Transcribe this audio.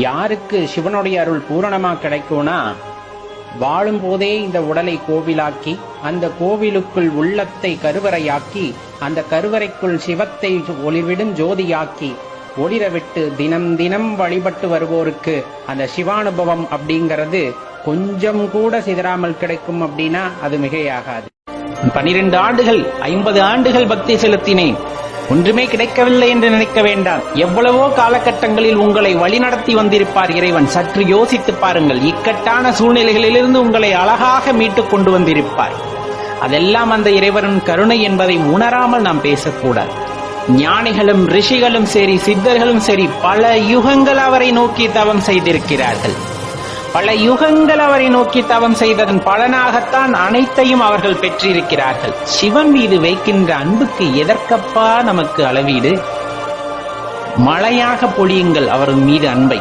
யாருக்கு சிவனுடைய அருள் பூரணமா கிடைக்கும்னா, வாழும் போதே இந்த உடலை கோவிலாக்கி, அந்த கோவிலுக்குள் உள்ளத்தை கருவறையாக்கி, அந்த கருவறைக்குள் சிவத்தை ஒளிவிடும் ஜோதியாக்கி ஒளிரவிட்டு தினம் தினம் வழிபட்டு வருவோருக்கு அந்த சிவானுபவம் அப்படிங்கிறது கொஞ்சம் கூட சிதறாமல் கிடைக்கும் அப்படின்னா அது மிகையாகாது. 12 ஆண்டுகள் 50 ஆண்டுகள் பக்தி செலுத்தினேன், ஒன்றுமே கிடைக்கவில்லை என்று நினைக்க வேண்டாம். எவ்வளவோ காலகட்டங்களில் உங்களை வழிநடத்தி வந்திருப்பார் இறைவன். சற்று யோசித்து பாருங்கள். இக்கட்டான சூழ்நிலைகளிலிருந்து உங்களை அழகாக மீட்டுக் கொண்டு வந்திருப்பார். அதெல்லாம் அந்த இறைவனின் கருணை என்பதை உணராமல் நாம் பேசக்கூடாது. ஞானிகளும் ரிஷிகளும் சரி, சித்தர்களும் சரி, பல யுகங்கள் அவரை நோக்கி தவம் செய்திருக்கிறார்கள். பல யுகங்கள் அவரை நோக்கி தவம் செய்ததன் பலனாகத்தான் அனைத்தையும் அவர்கள் பெற்றிருக்கிறார்கள். சிவன் மீது வைக்கின்ற அன்புக்கு எதற்கப்பா நமக்கு அளவீடு? மழையாக பொழியுங்கள் அவர் மீது அன்பை.